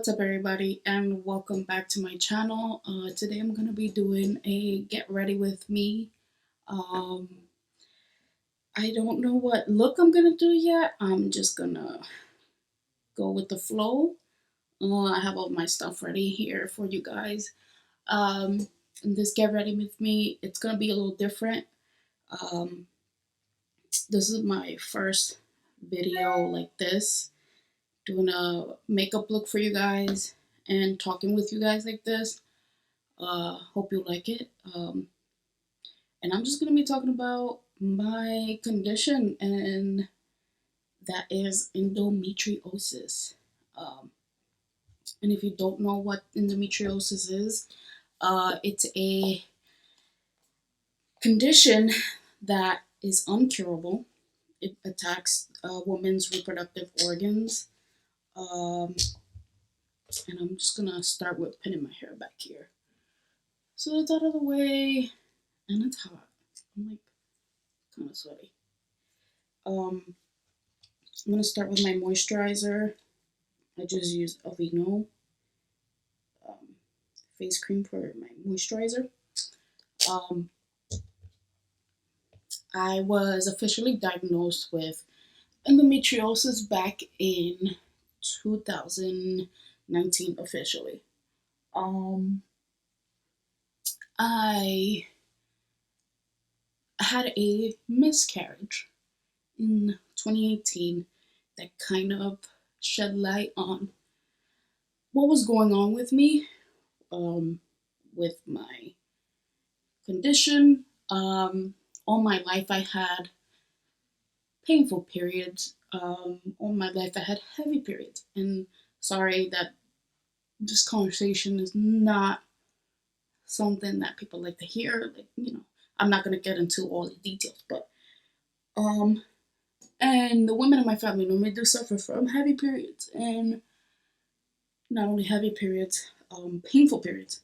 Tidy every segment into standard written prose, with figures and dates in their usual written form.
What's up, everybody, and welcome back to my channel. Today I'm gonna be doing a get ready with me. Um, I don't know what look I'm gonna do yet. I'm just gonna go with the flow. I have all my stuff ready here for you guys. And this get ready with me, it's gonna be a little different. Um, this is my first video like this, doing a makeup look for you guys and talking with you guys like this. Hope you like it. And I'm just gonna be talking about my condition, and that is endometriosis. Um, and if you don't know what endometriosis is, it's a condition that is uncurable. It attacks a woman's reproductive organs. Um, and I'm just gonna start with pinning my hair back here, so it's out of the way, and it's hot. I'm like kind of sweaty. I'm gonna start with my moisturizer. I just use Aveeno um, face cream for my moisturizer. Um, I was officially diagnosed with endometriosis back in 2019 officially. I had a miscarriage in 2018 that kind of shed light on what was going on with me, with my condition. All my life I had painful periods. All my life I had heavy periods. And sorry that this conversation is not something that people like to hear. I'm not gonna get into all the details, but and the women in my family normally do suffer from heavy periods, and not only heavy periods, painful periods.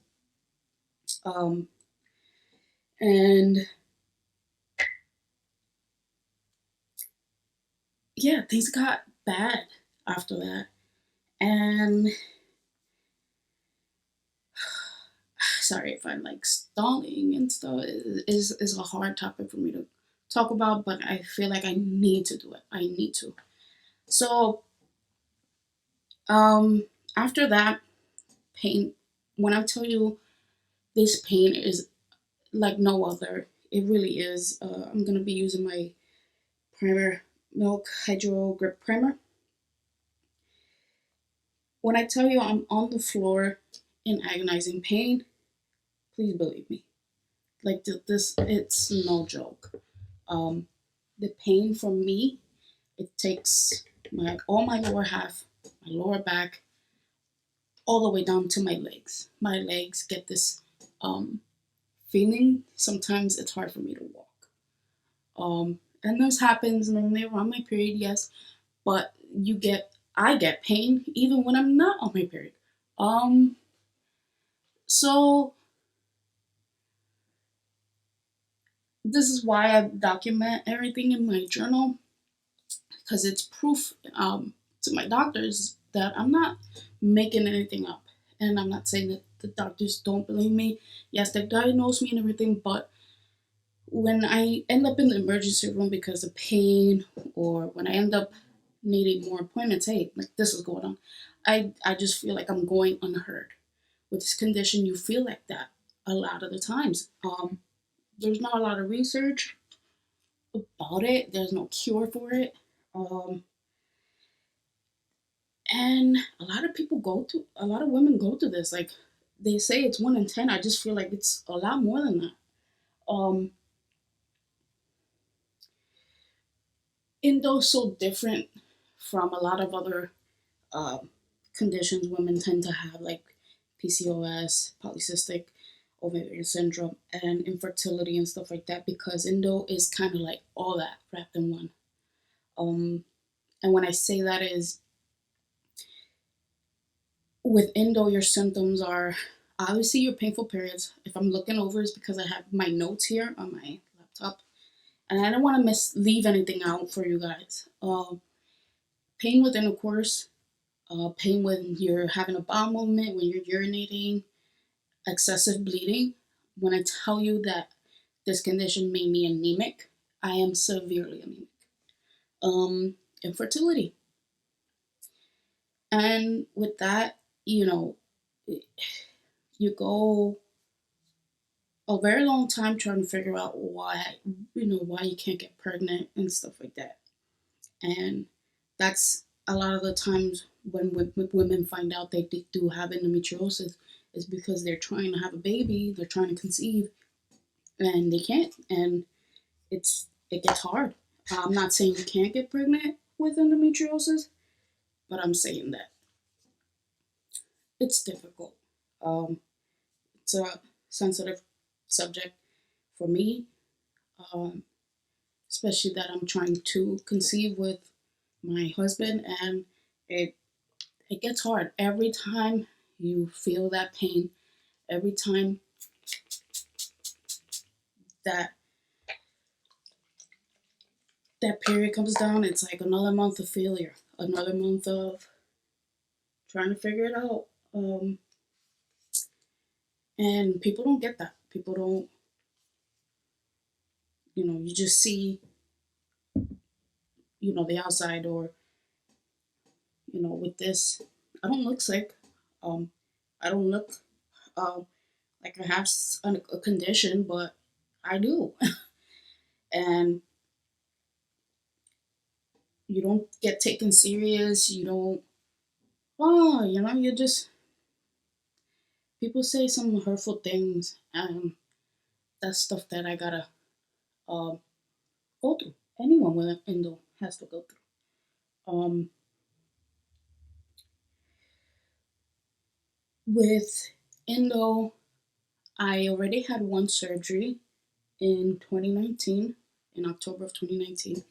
And yeah, things got bad after that. And sorry if I'm like stalling and stuff. It is a hard topic for me to talk about, but I feel like I need to do it. I need to. So after that pain, when I tell you this pain is like no other, it really is. I'm gonna be using my primer, Milk Hydro Grip Primer. When I tell you I'm on the floor in agonizing pain, please believe me. Like this, it's no joke. The pain from me, it takes all my lower half, my lower back, all the way down to my legs. My legs get this feeling. Sometimes it's hard for me to walk. And this happens normally around my period, yes, but I get pain even when I'm not on my period. So this is why I document everything in my journal, because it's proof to my doctors that I'm not making anything up. And I'm not saying that the doctors don't believe me. Yes, they diagnose me and everything, but when I end up in the emergency room because of pain, or when I end up needing more appointments, hey, like this is going on, I just feel like I'm going unheard. With this condition, you feel like that a lot of the times. There's not a lot of research about it. There's no cure for it. And a lot of a lot of women go through this. Like they say it's 1 in 10. I just feel like it's a lot more than that. Endo's so different from a lot of other conditions women tend to have, like PCOS, polycystic ovarian syndrome, and infertility and stuff like that, because endo is kind of like all that wrapped in one. And when I say that is, with endo, your symptoms are obviously your painful periods. If I'm looking over, it's because I have my notes here on my laptop, and I don't want to leave anything out for you guys. Pain with intercourse, pain when you're having a bowel movement, when you're urinating, excessive bleeding. When I tell you that this condition made me anemic, I am severely anemic. Infertility. And with that, you know, you go a very long time trying to figure out why, why you can't get pregnant and stuff like that. And that's a lot of the times when women find out they do have endometriosis is because they're trying to have a baby, they're trying to conceive, and they can't. And it gets hard. I'm not saying you can't get pregnant with endometriosis, but I'm saying that it's difficult. Um, it's a sensitive subject for me, um, especially that I'm trying to conceive with my husband, and it it gets hard every time you feel that pain. Every time that that period comes down, it's like another month of failure, another month of trying to figure it out. And people don't get that. People don't, you just see, the outside, or, with this, I don't look sick. Um, I don't look um, like I have a condition, but I do. And you don't get taken serious. You don't, you just, people say some hurtful things, and that's stuff that I gotta um, go through. Anyone with an endo has to go through. Um, with endo, I already had one surgery in 2019, in October of 2019.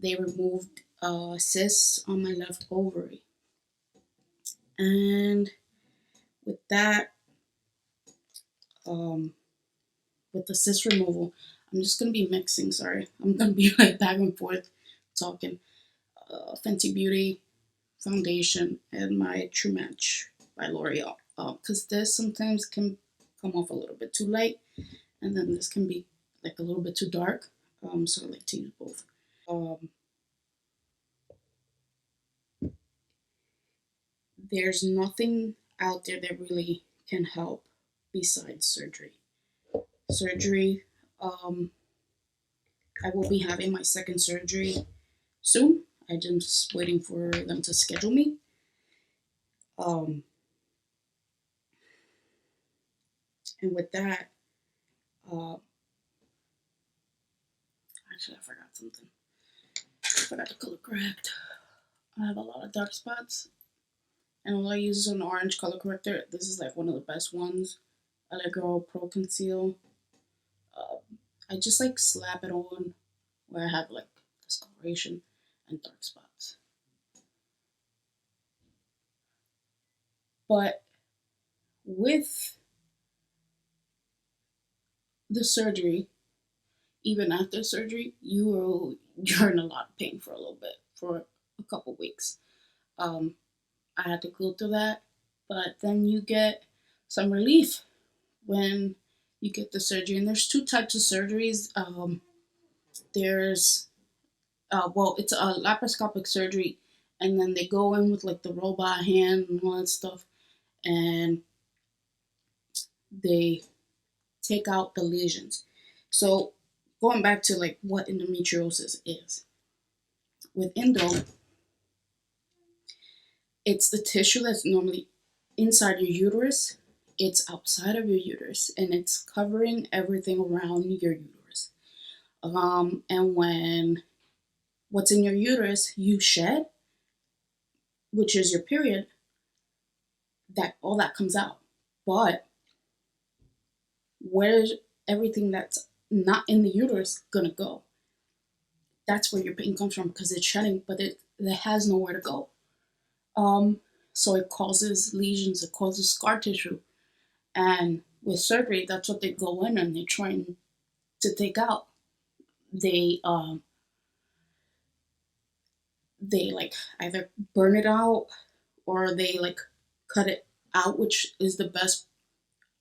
They removed cysts on my left ovary. And with that, um, with the cyst removal, I'm just going to be mixing, sorry. I'm going to be like back and forth talking. Fenty Beauty foundation and my True Match by L'Oreal. Because this sometimes can come off a little bit too light, and then this can be like a little bit too dark. So I like to use both. Um, there's nothing out there that really can help besides surgery. Surgery, um, I will be having my second surgery soon. I'm just waiting for them to schedule me. Um, and with that, uh, actually, I forgot something. I forgot to color correct. I have a lot of dark spots, and all I use is an orange color corrector. This is like one of the best ones. I like Girl Pro Conceal. I just like slap it on where I have like discoloration and dark spots. But with the surgery, even after surgery, you're in a lot of pain for a little bit, for a couple weeks. Um, I had to go through that, but then you get some relief when you get the surgery. And there's two types of surgeries. There's it's a laparoscopic surgery, and then they go in with like the robot hand and all that stuff, and they take out the lesions. So going back to like what endometriosis is, with endo, it's the tissue that's normally inside your uterus. It's outside of your uterus, and it's covering everything around your uterus. And when what's in your uterus you shed, which is your period, that all that comes out. But where's everything that's not in the uterus gonna go? That's where your pain comes from, because it's shedding, but it has nowhere to go. Um, so it causes lesions, it causes scar tissue, and with surgery, that's what they go in and they're trying to take out. They they like either burn it out, or they like cut it out, which is the best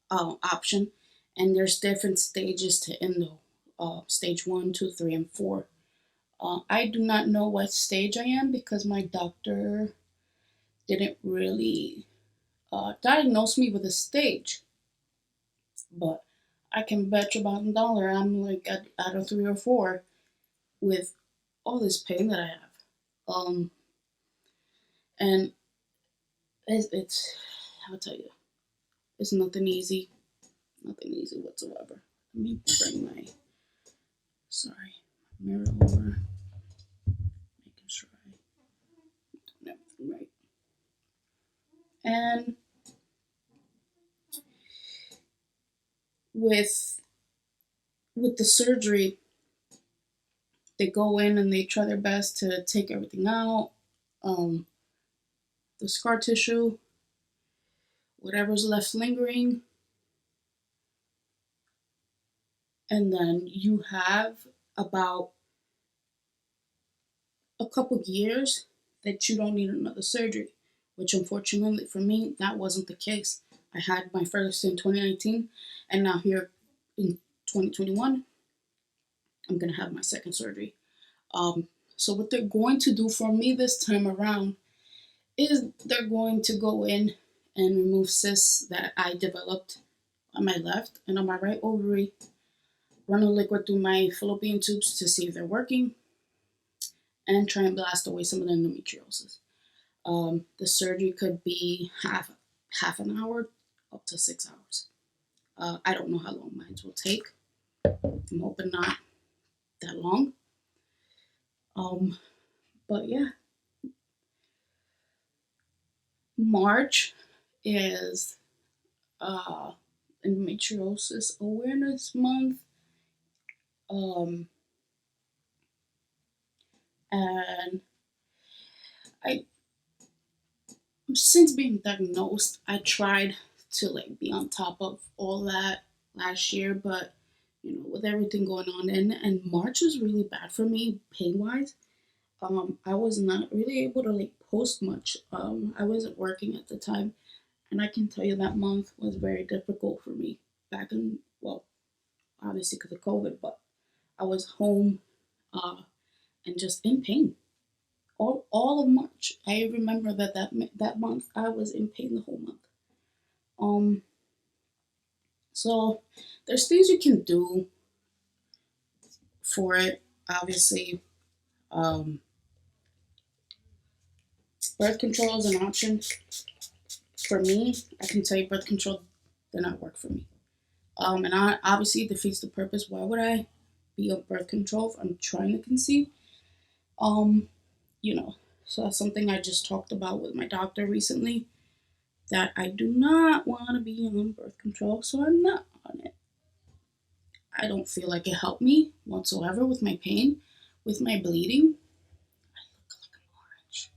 option. And there's different stages to endo. Stage 1, 2, 3, and 4. I do not know what stage I am because my doctor didn't really diagnose me with a stage, but I can bet you bottom dollar I'm like at a 3 or 4 with all this pain that I have. Um, and it's I'll tell you, it's nothing easy whatsoever. Let me bring my mirror over, making sure I do everything right. And with the surgery, they go in and they try their best to take everything out, um, the scar tissue, whatever's left lingering, and then you have about a couple years that you don't need another surgery, which unfortunately for me, that wasn't the case. I had my first in 2019, and now here in 2021, I'm going to have my second surgery. So what they're going to do for me this time around is they're going to go in and remove cysts that I developed on my left and on my right ovary, run a liquid through my fallopian tubes to see if they're working, and try and blast away some of the endometriosis. The surgery could be half an hour up to 6 hours. I don't know how long mine will take. I'm hoping not that long. But yeah, March is Endometriosis Awareness Month. Um, and I, since being diagnosed, I tried to like be on top of all that last year, but with everything going on, and March was really bad for me pain wise. I was not really able to like post much. I wasn't working at the time, and I can tell you that month was very difficult for me. Back in, well, obviously because of COVID, but I was home, and just in pain. All of March, I remember that month I was in pain the whole month. Um, so there's things you can do for it. Obviously, um, birth control is an option. For me, I can tell you birth control did not work for me. And I obviously defeats the purpose. Why would I be on birth control if I'm trying to conceive? Um, you know, so that's something I just talked about with my doctor recently, that I do not want to be on birth control, so I'm not on it. I don't feel like it helped me whatsoever with my pain, with my bleeding. I look like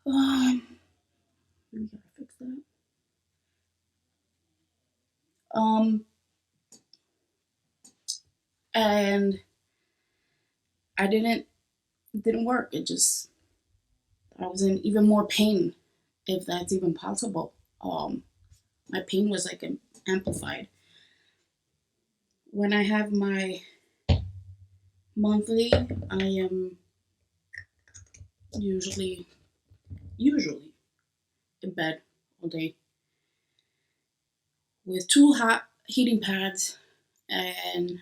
I'm orange. We gotta fix that. Um, and I didn't work. I was in even more pain, if that's even possible. My pain was like amplified. When I have my monthly, I am usually in bed all day with two hot heating pads. And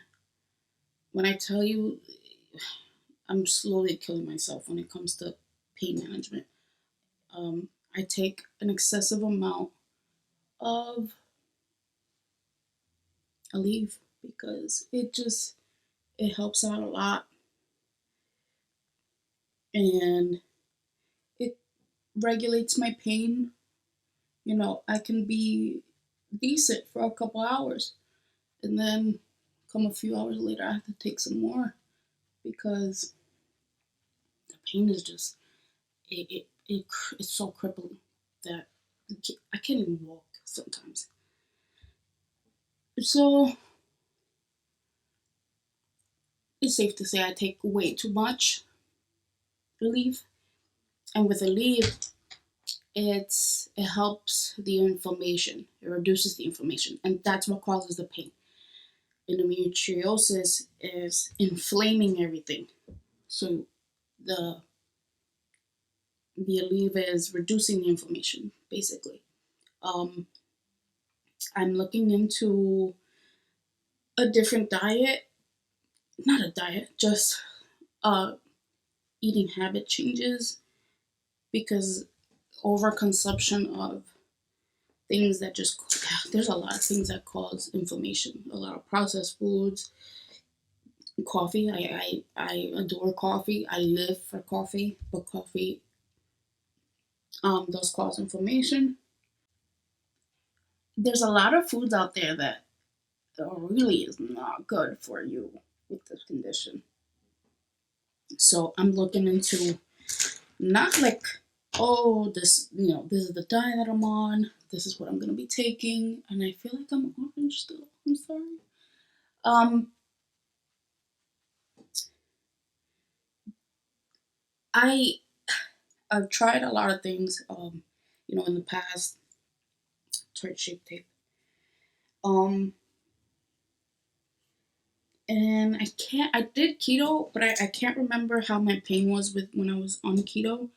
when I tell you, I'm slowly killing myself when it comes to pain management. I take an excessive amount of Aleve because it helps out a lot, and it regulates my pain. I can be decent for a couple hours, and then come a few hours later, I have to take some more because the pain is just it's so crippling that I can't even walk sometimes. So it's safe to say I take way too much Aleve, and with Aleve, it helps the inflammation. It reduces the inflammation, and that's what causes the pain. Endometriosis is inflaming everything. So the the Aleve is reducing the inflammation, basically. Um, I'm looking into a different diet, not a diet, just uh, eating habit changes, because overconsumption of things that just there's a lot of things that cause inflammation. A lot of processed foods, coffee. I adore coffee. I live for coffee, but coffee does cause inflammation. There's a lot of foods out there that really is not good for you with this condition. So I'm looking into, not like, oh, this, this is the diet that I'm on, this is what I'm gonna be taking, and I feel like I'm orange still. I'm sorry. Um, I I've tried a lot of things. In the past, Tarte shape tape. Um, and I can't. I did keto, but I can't remember how my pain was with when I was on keto.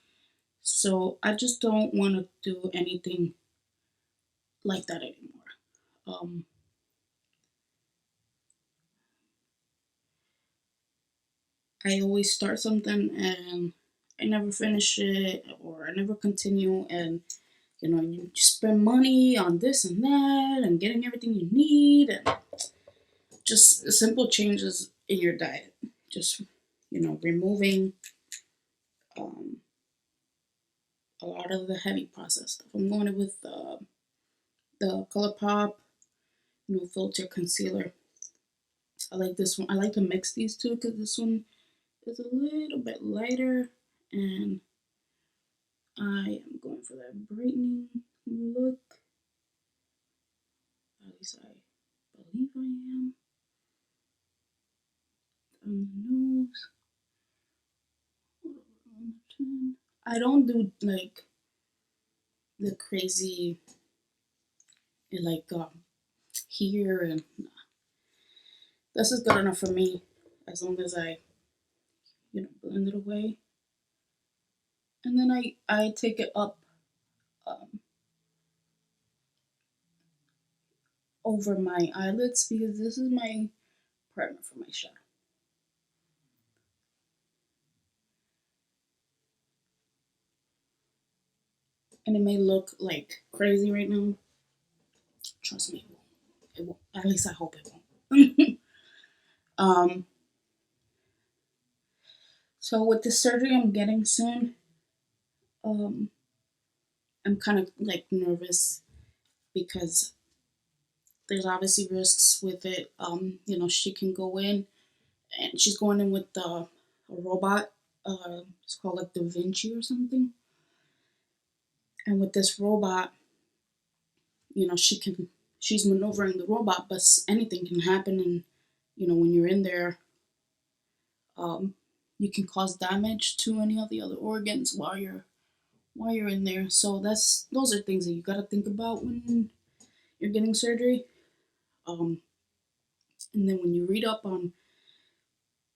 So I just don't want to do anything like that anymore. Um, I always start something and I never finish it, or I never continue, and you spend money on this and that and getting everything you need, and just simple changes in your diet. Just removing um, a lot of the heavy processed stuff. I'm going with the Colourpop, Filt'r concealer. I like this one. I like to mix these two because this one is a little bit lighter, and I am going for that brightening look. At least I believe I am. On the nose, on the chin. I don't do like the crazy, like here, and this is good enough for me as long as I blend it away, and then I take it up um, over my eyelids, because this is my primer for my shadow. And it may look like crazy right now. Trust me, it won't. It won't. At least I hope it won't. um. So with the surgery I'm getting soon, um, I'm kind of like nervous because there's obviously risks with it. She can go in, and she's going in with a robot. It's called like Da Vinci or something. And with this robot, she's maneuvering the robot, but anything can happen. And when you're in there, um, you can cause damage to any of the other organs while you're in there. So those are things that you got to think about when you're getting surgery. Um, and then when you read up on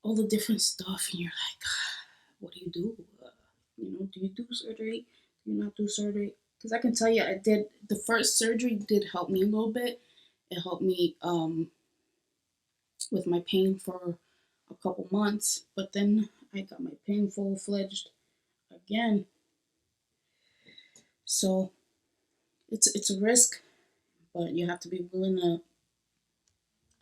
all the different stuff, and you're like, what do you do? Do you do surgery? Do you not do surgery? Because I can tell you, I did the first surgery did help me a little bit. It helped me with my pain for a couple months, but then I got my pain full fledged again. So it's a risk, but you have to be willing to.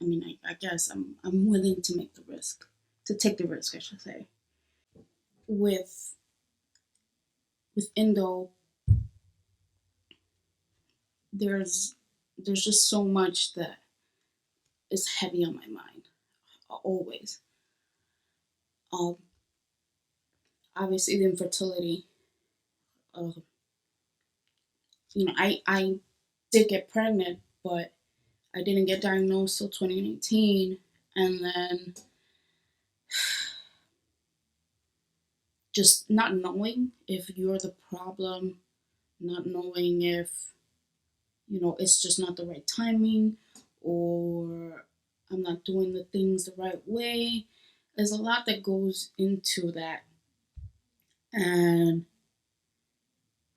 I mean, I guess I'm willing to make the risk, to take the risk, I should say. With endo, there's just so much that is heavy on my mind, always. Um, Obviously the infertility. Uh, I did get pregnant, but I didn't get diagnosed till 2019, and then just not knowing if you're the problem not knowing if, it's just not the right timing, or I'm not doing the things the right way. There's a lot that goes into that. And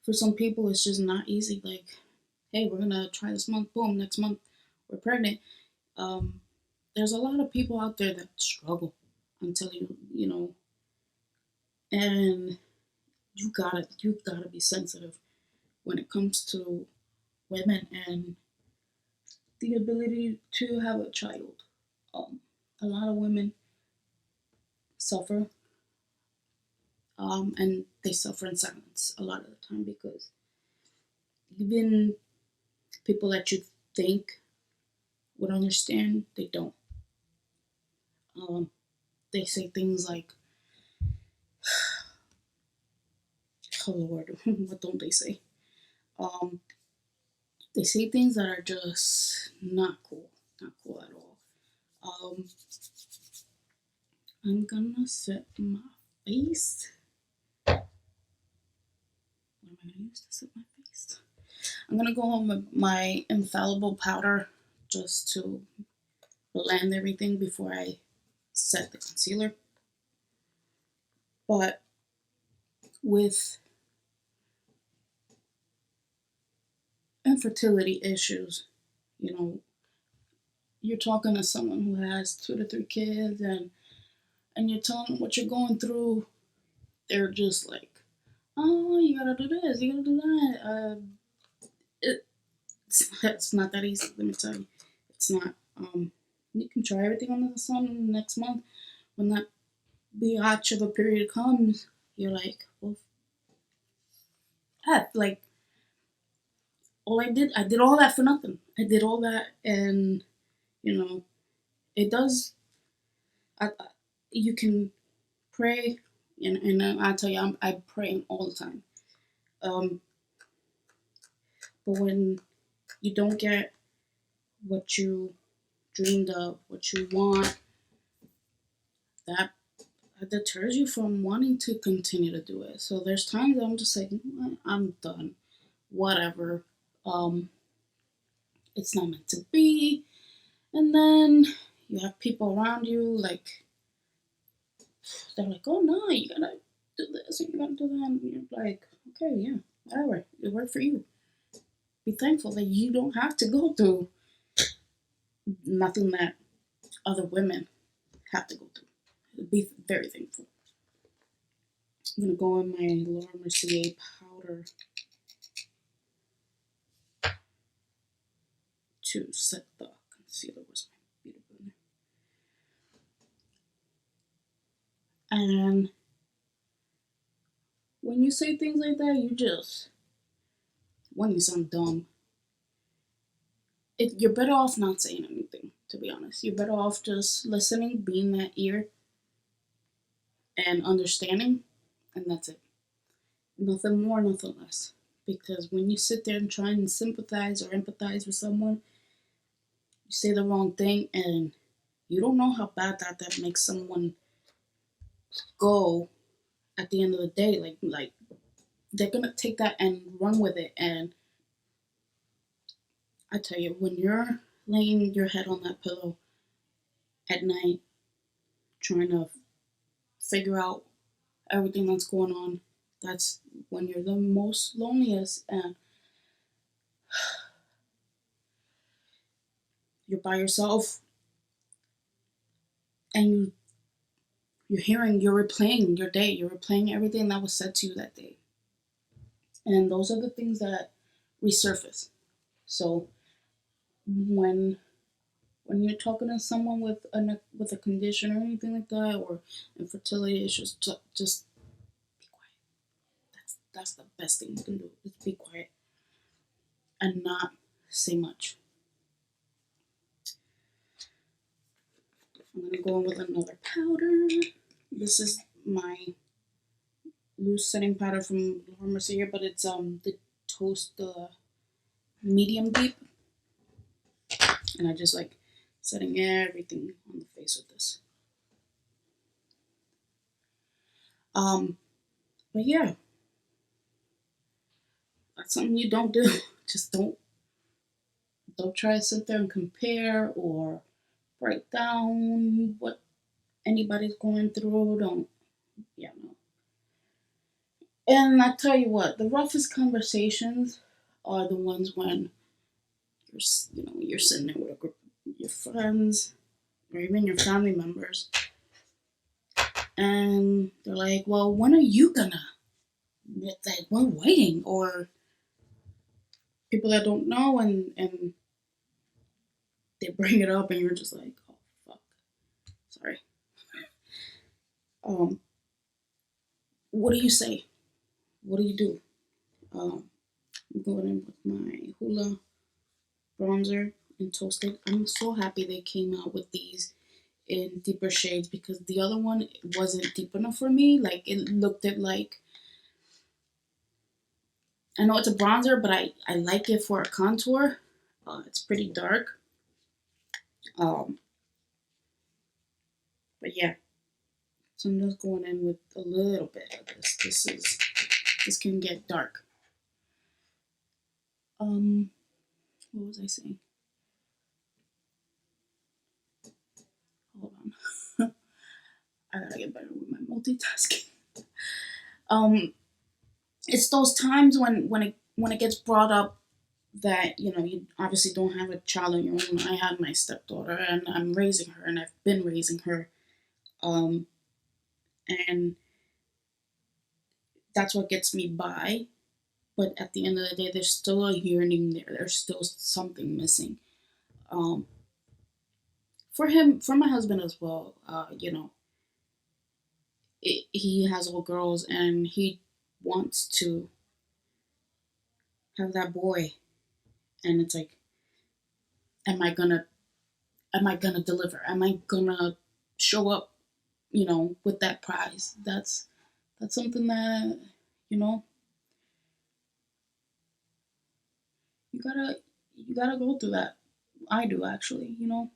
for some people, it's just not easy. Like, hey, we're going to try this month. Boom, next month, we're pregnant. Um, there's a lot of people out there that struggle. I'm telling you, and you gotta be sensitive when it comes to women and the ability to have a child. Um, a lot of women suffer, and they suffer in silence a lot of the time because even people that you think would understand, they don't. Um, they say things like, "Oh Lord, what don't they say?" Um, they say things that are just not cool at all. Um, I'm gonna set my face. What am I gonna use to set my face? I'm gonna go on with my Infallible powder just to blend everything before I set the concealer. But with infertility issues, you know, you're talking to someone who has 2 to 3 kids, and you're telling them what you're going through, they're just like, "Oh, you gotta do this, you gotta do that." It's not that easy. Let me tell you, it's not. You can try everything under the sun. Next month, when that biatch of a period comes, you're like, well, heck, like I did all that for nothing. I did all that, and you know, it does. You can pray, and I tell you, I'm praying all the time. Um, but when you don't get what you dreamed of, what you want, that deters you from wanting to continue to do it. So there's times that I'm just like, I'm done, whatever. Um, it's not meant to be. And then you have people around you like they're like, oh no, you gotta do this and you gotta do that. And you're like, okay, yeah, whatever. It worked for you. Be thankful that you don't have to go through nothing that other women have to go through. Be very thankful. I'm gonna go in my Laura Mercier powder to set the concealer. Was my beautiful. And when you say things like that, you just one, you sound dumb. You're better off not saying anything. To be honest, you're better off just listening, being that ear, and understanding, and that's it. Nothing more, nothing less. Because when you sit there and try and sympathize or empathize with someone, you say the wrong thing, and you don't know how bad that makes someone go at the end of the day. Like they're gonna take that and run with it. And I tell you, when you're laying your head on that pillow at night, trying to figure out everything that's going on, that's when you're the most loneliest, and you're by yourself, and you're replaying your day, you're replaying everything that was said to you that day, and those are the things that resurface. So when you're talking to someone with a condition or anything like that, or infertility issues, just be quiet. That's the best thing you can do. Just be quiet and not say much. I'm gonna go in with another powder. This is my loose setting powder from Mercier, but it's the toast medium deep, and I just like setting everything on the face with this. But yeah, that's something you don't do. Just don't try to sit there and compare or write down what anybody's going through. Don't, yeah, no. And I tell you what, the roughest conversations are the ones when you're sitting there with a group of your friends or even your family members, and they're like, "Well, when are you gonna?" It's like we're waiting, or people that don't know, and they bring it up, and you're just like, "Oh fuck, sorry." Um, what do you say? What do you do? I'm going in with my Hula bronzer and toasted. I'm so happy they came out with these in deeper shades because the other one wasn't deep enough for me. Like it looked at like, I know it's a bronzer, but I like it for a contour. It's pretty dark. Um, but yeah, so I'm just going in with a little bit of this. This can get dark. What was I saying? Hold on. I gotta get better with my multitasking. Um, it's those times when it gets brought up that you obviously don't have a child on your own. I have my stepdaughter and I'm raising her and I've been raising her, um, and that's what gets me by. But at the end of the day, there's still a yearning there. There's still something missing. Um, for him, for my husband as well. He has little girls and he wants to have that boy, and it's like, am I gonna am I gonna deliver? Am I gonna show up? With that prize. That's something that you know you gotta go through that. I do actually. I'm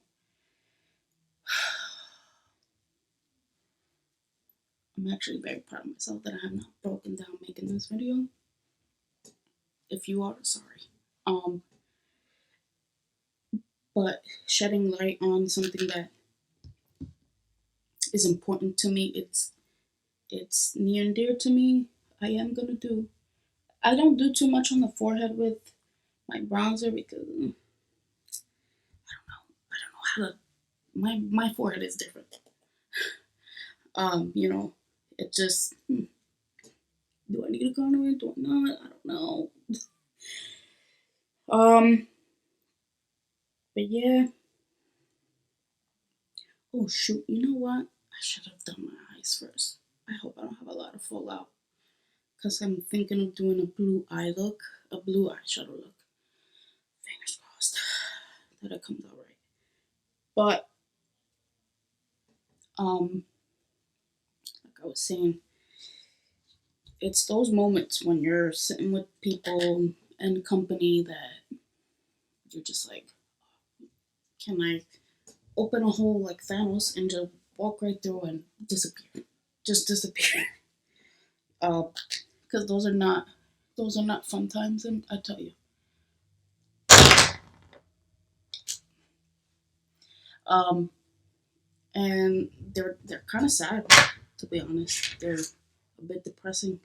actually very proud of myself that I have not broken down making this video. If you are, sorry. Um, but shedding light on something that is important to me. It's near and dear to me. I am gonna do. I don't do too much on the forehead with my bronzer because I don't know how to. My forehead is different. It just. Do I need a contour? Do I not? I don't know. Um, but yeah. Oh shoot! You know what? I should have done my eyes first. I hope I don't have a lot of fallout because I'm thinking of doing a blue eye look, a blue eyeshadow look. Fingers crossed that it comes out right. But like I was saying, it's those moments when you're sitting with people and company that you're just like, can I open a hole like Thanos and just walk right through and disappear? Just disappear. Because those are not fun times, and I tell you. Um, and they're kind of sad, to be honest. They're a bit depressing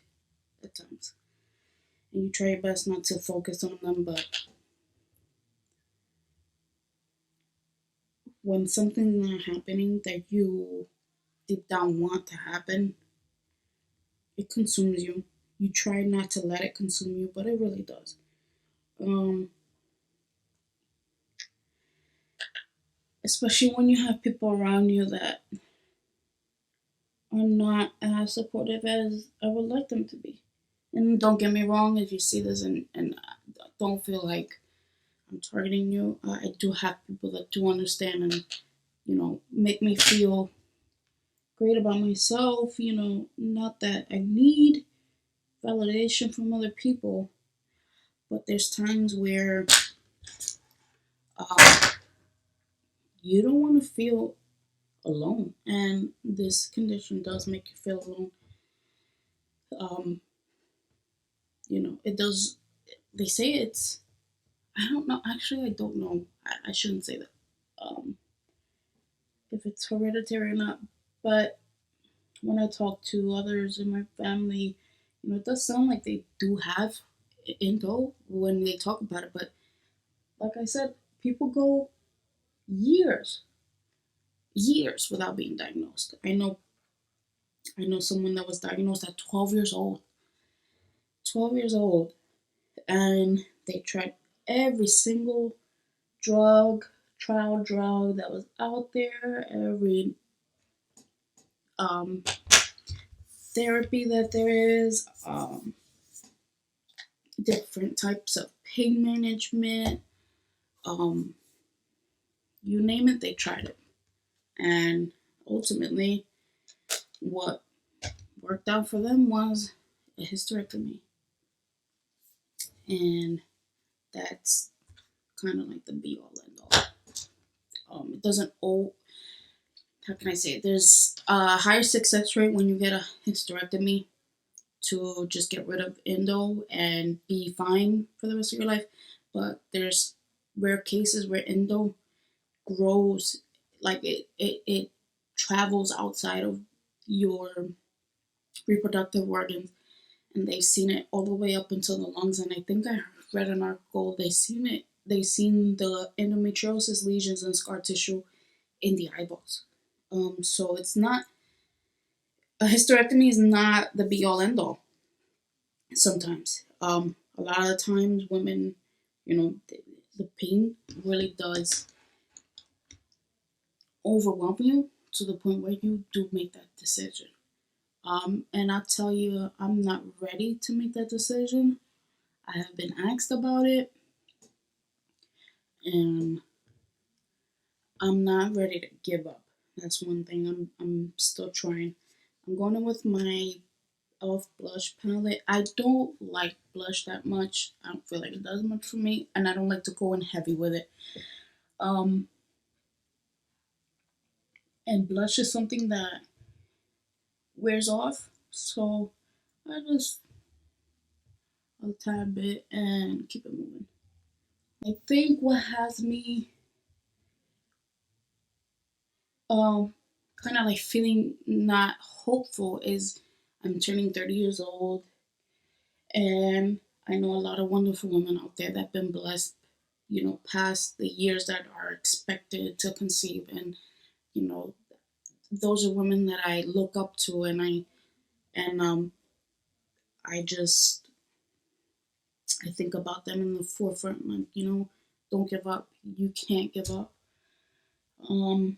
at times, and you try your best not to focus on them. But when something's not happening that you deep down want to happen, it consumes you. You try not to let it consume you, but it really does. Um, Especially when you have people around you that are not as supportive as I would like them to be. And don't get me wrong, if you see this and don't feel like I'm targeting you, I do have people that do understand and make me feel great about myself. Not that I need validation from other people, but there's times where uh, you don't want to feel alone, and this condition does make you feel alone. Um, it does. they say it's, I don't know, actually I don't know, I shouldn't say that, um, if it's hereditary or not, but when I talk to others in my family, it does sound like they do have endo when they talk about it, but like I said, people go years, years without being diagnosed. I know someone that was diagnosed at 12 years old. 12 years old, and they tried every single drug, trial drug that was out there, every um, therapy that there is, different types of pain management, um, you name it, they tried it. And ultimately, what worked out for them was a hysterectomy. And that's kind of like the be all end all. It doesn't owe, how can I say it? There's a higher success rate when you get a hysterectomy to just get rid of endo and be fine for the rest of your life. But there's rare cases where endo grows, like it travels outside of your reproductive organs, and they've seen it all the way up until the lungs. And I think I read an article, they've seen the endometriosis lesions and scar tissue in the eyeballs. So it's not, a hysterectomy is not the be all end all. Sometimes, a lot of the times, women, the pain really does overwhelm you to the point where you do make that decision. And I'll tell you, I'm not ready to make that decision. I have been asked about it, and I'm not ready to give up. That's one thing. I'm still trying. I'm going in with my e.l.f. blush palette. I don't like blush that much. I don't feel like it does much for me, and I don't like to go in heavy with it. Um, and blush is something that wears off, so I just a tad bit and keep it moving. I think what has me um kind of like feeling not hopeful is I'm turning 30 years old, and I know a lot of wonderful women out there that have been blessed, past the years that are expected to conceive. And, you know, those are women that I look up to, and I just, I think about them in the forefront, like, don't give up. You can't give up. Um,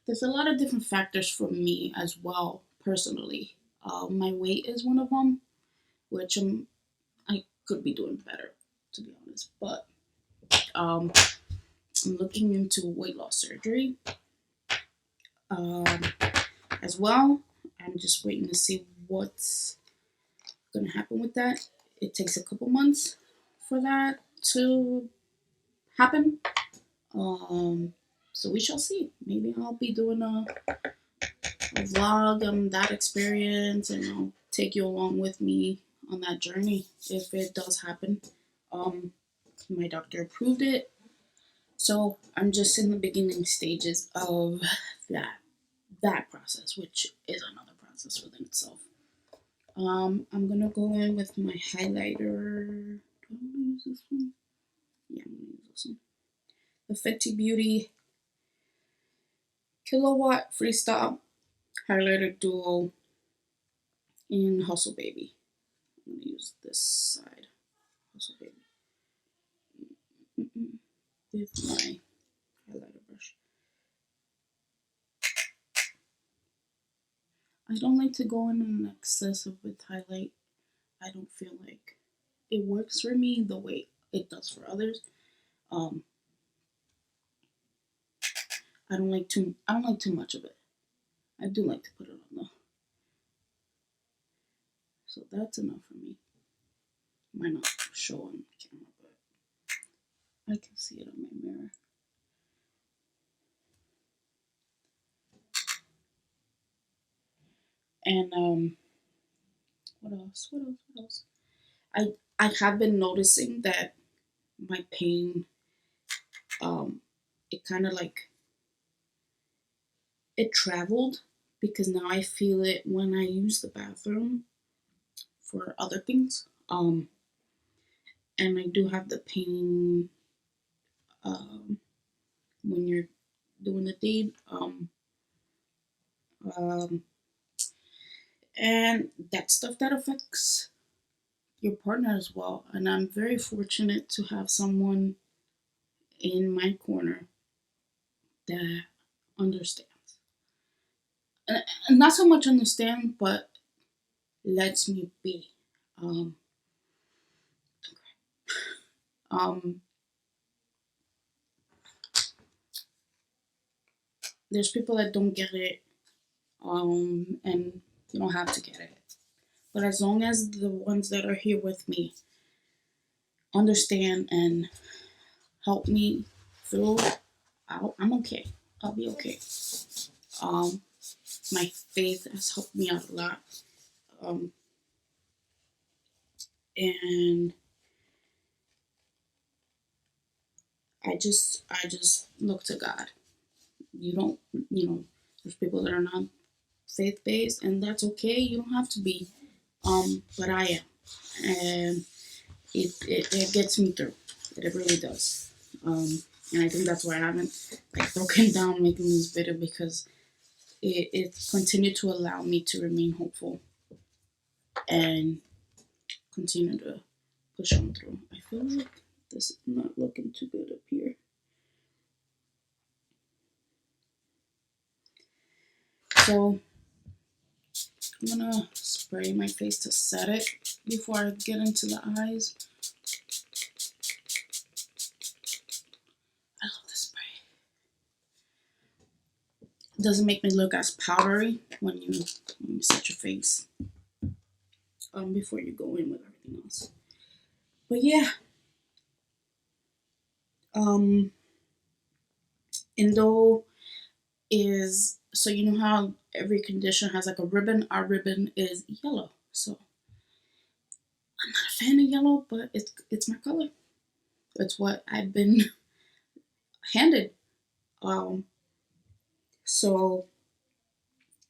there's a lot of different factors for me as well, personally. My weight is one of them, which I could be doing better, to be honest. But um, I'm looking into weight loss surgery um, as well. I'm just waiting to see what's going to happen with that. It takes a couple months for that to happen. Um, so we shall see. Maybe I'll be doing a vlog on that experience, and I'll take you along with me on that journey if it does happen. Um, my doctor approved it, so I'm just in the beginning stages of that process, which is another process within itself. I'm gonna go in with my highlighter. Do I want to use this one? Yeah, I'm gonna use this one. The Fenty Beauty Killawatt Freestyle Highlighter Duo in Hustle Baby. I'm gonna use this side, Hustle Baby, with my highlighter brush. I don't like to go in an excessive with highlight. I don't feel like it works for me the way it does for others. Um, I don't like too much of it. I do like to put it on though. So that's enough for me. Might not show on camera, but I can see it on my mirror. And what else? What else? What else? I have been noticing that my pain, it kind of like it traveled because now I feel it when I use the bathroom for other things. And I do have the pain um, when you're doing the deed. Um, and that stuff that affects your partner as well. And I'm very fortunate to have someone in my corner that understands. And not so much understand, but lets me be. Um, um, there's people that don't get it, and you don't have to get it. But as long as the ones that are here with me understand and help me through, I'm okay. I'll be okay. Um, my faith has helped me out a lot. Um, and I just look to God. You don't, there's people that are not faith based, and that's okay. You don't have to be. But I am, and it gets me through. It really does. And I think that's why I haven't like broken down making this video, because it continued to allow me to remain hopeful and continue to push on through. I feel like this is not looking too good up here. So I'm gonna spray my face to set it before I get into the eyes. I love this spray. It doesn't make me look as powdery when you set your face before you go in with everything else. But yeah, um, Endo is, so you know how every condition has like a ribbon. Our ribbon is yellow, so I'm not a fan of yellow, but it's my color. It's what I've been handed. Um, so,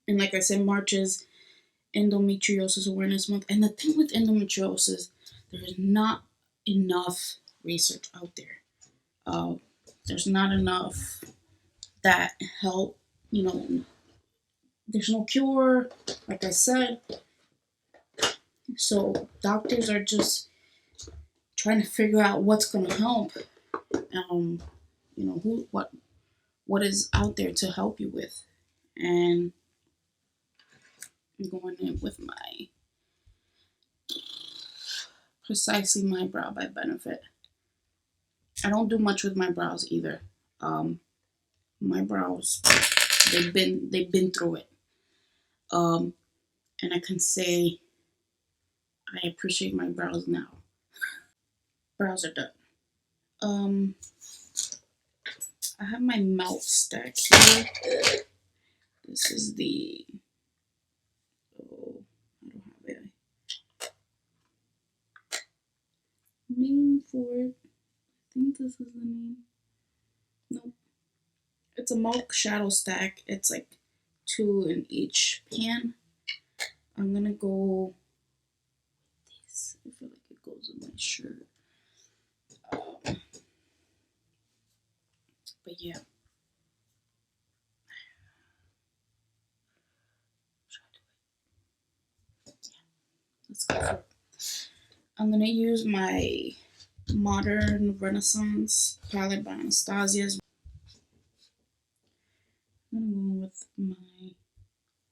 and like I said, March is Endometriosis Awareness Month. And the thing with endometriosis, there is not enough research out there. Uh, there's not enough that help, you know, there's no cure, like I said. So doctors are just trying to figure out what's going to help. Who, what is out there to help you with. And I'm going in with my Precisely My Brow by Benefit. I don't do much with my brows either. My brows, they've been through it. And I can say I appreciate my brows now. Brows are done. Um, I have my melt stack here. This is the, oh, I don't have a name for it. I think this is the name. Nope. It's a milk shadow stack. It's like 2 in each pan. I'm gonna go with this. I feel like it goes with my shirt. But yeah. Let's go for it. I'm gonna use my Modern Renaissance palette by Anastasia's. I'm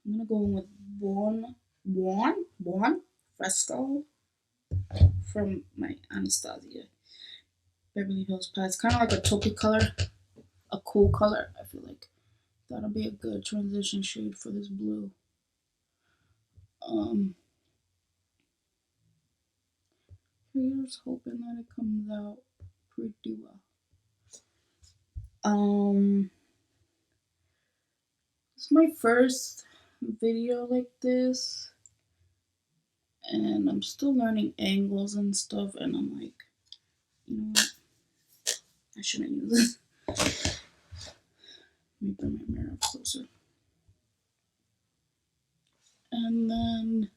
gonna go with Buon Fresco from my Anastasia Beverly Hills palette. It's kind of like a taupey color, a cool color. I feel like that'll be a good transition shade for this blue. Here's hoping that it comes out pretty well. It's my first video like this, and I'm still learning angles and stuff, and I'm like, you know what? I shouldn't use this. Let me bring my mirror up closer. And then,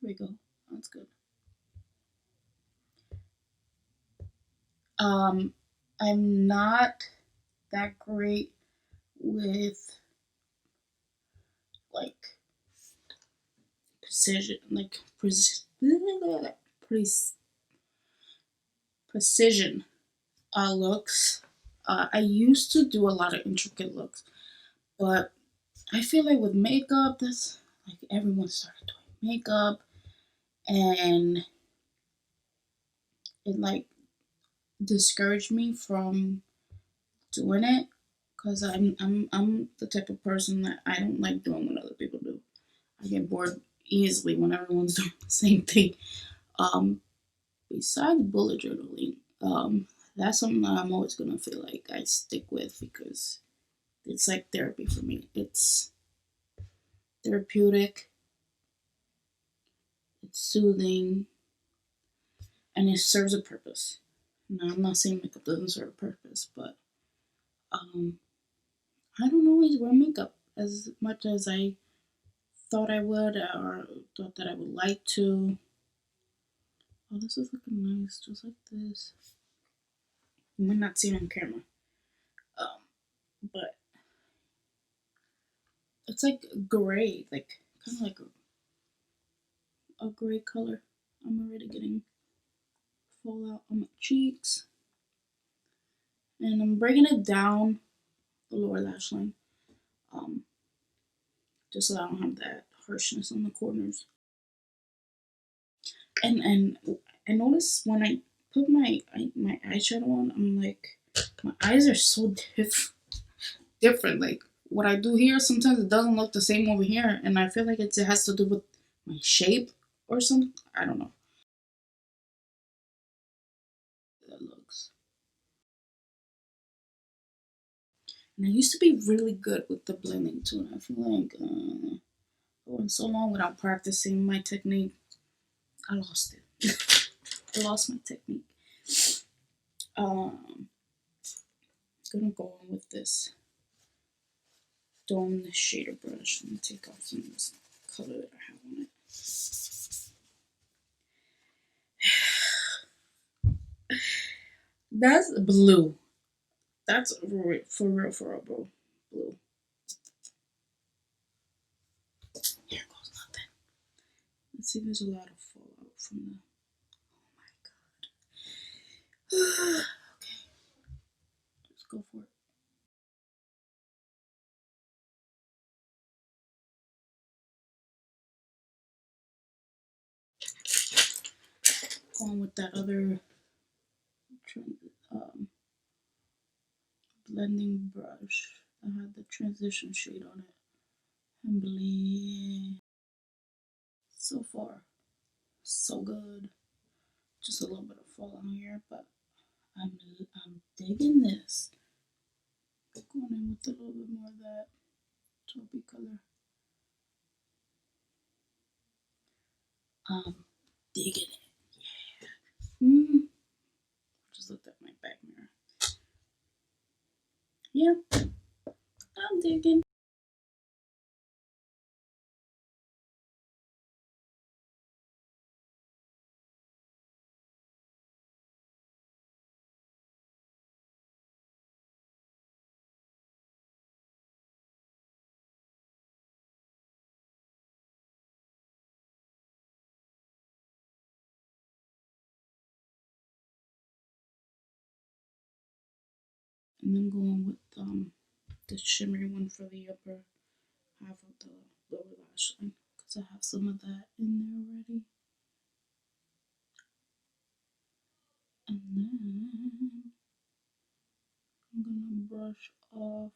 here we go. That's good. I'm not that great with like precision, like precision looks. I used to do a lot of intricate looks, but I feel like with makeup, that's like everyone started doing makeup, and it like discouraged me from doing it because I'm the type of person that I don't like doing what other people do. I get bored easily when everyone's doing the same thing. Um, Besides bullet journaling, that's something that I'm always gonna feel like I stick with because it's like therapy for me. It's therapeutic, it's soothing, and it serves a purpose. Now, I'm not saying makeup doesn't serve a purpose, but um, I don't always wear makeup as much as I thought I would or thought that I would like to. Oh, this is looking nice, just like this. You might not see it on camera, um, but it's like gray, like kind of like a gray color. I'm already getting fallout on my cheeks, and I'm bringing it down the lower lash line, um, just so I don't have that harshness on the corners. And I notice when I put my eyeshadow on, I'm like my eyes are so different. Like what I do here, sometimes it doesn't look the same over here, and I feel like it has to do with my shape or something. I don't know. That looks. And I used to be really good with the blending too. And I feel like going so long without practicing my technique, I lost it. I lost my technique. Um, gonna go on with this Dome shader brush. Let me take off some of this color that I have on it. That's blue. That's for real, bro. Blue. Here goes nothing. Let's see, there's a lot of fallout from the. Oh my god. Okay, let's go for it. Going with that other um, blending brush that had the transition shade on it. And blend. So far, so good. Just a little bit of fallout here, but I'm digging this. Going in with a little bit more of that taupey color. I'm digging it. Yeah. Just looked at my back mirror. Yeah, I'm digging. And then going with the shimmery one for the upper half of the lower lash line because I have some of that in there already. And then I'm gonna brush off.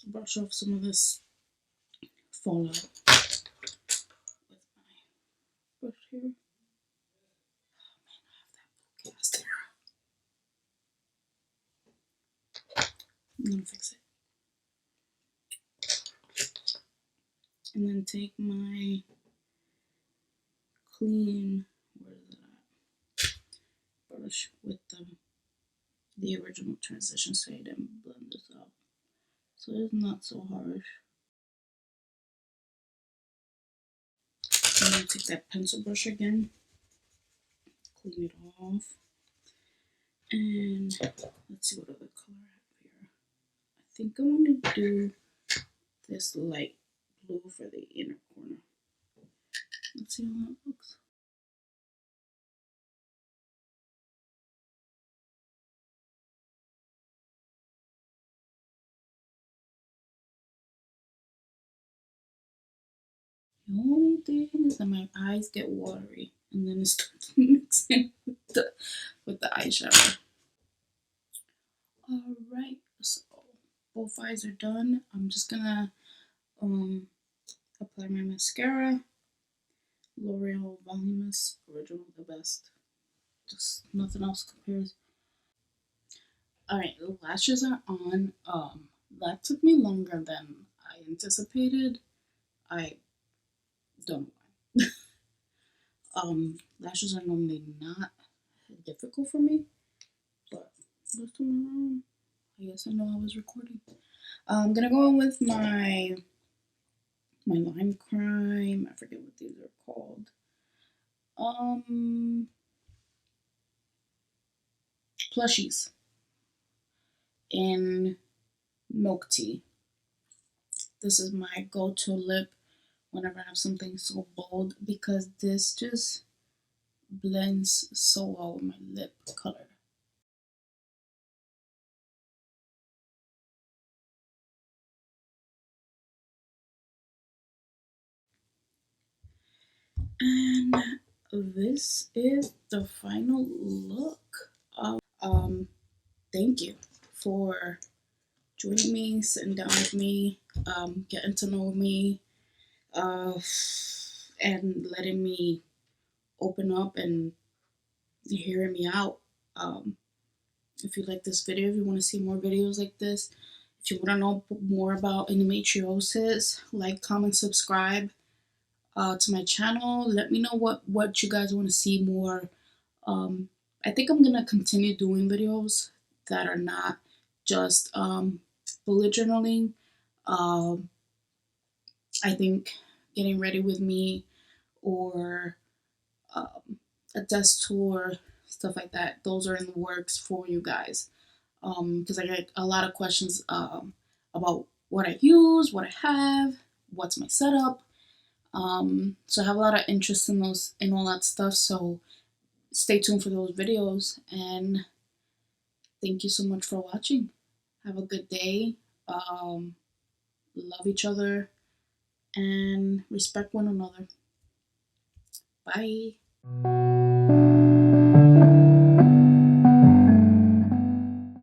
Brush off some of this fallout with my brush here. Oh man, I have that cast. I'm gonna fix it. And then take my clean, where is it at? Brush with the original transition shade and blend this out. So it's not so harsh. I'm gonna take that pencil brush again, clean it off. And let's see what other color I have here. I think I want to do this light blue for the inner corner. Let's see how that looks. The only thing is that my eyes get watery and then it starts mixing with the eyeshadow. Alright, so both eyes are done. I'm just gonna apply my mascara. L'Oreal Voluminous Original, the best. Just nothing else compares. Alright, the lashes are on. That took me longer than I anticipated. I don't know why. Lashes are normally not difficult for me, but this time around, I guess I know I was recording. I'm gonna go in with my lime crime. I forget what these are called. Plushies in milk tea. This is my go-to lip whenever I have something so bold because this just blends so well with my lip color. And this is the final look. Thank you for joining me, sitting down with me, getting to know me, and letting me open up and hearing me out. If you like this video, if you want to see more videos like this, if you want to know more about endometriosis, like, comment, subscribe to my channel. Let me know what you guys want to see more. I think I'm gonna continue doing videos that are not just bullet journaling. I think getting ready with me or a desk tour, stuff like that. Those are in the works for you guys. Because I get a lot of questions about what I use, what I have, what's my setup. So I have a lot of interest in all that stuff. So stay tuned for those videos, and thank you so much for watching. Have a good day. Love each other and respect one another. Bye.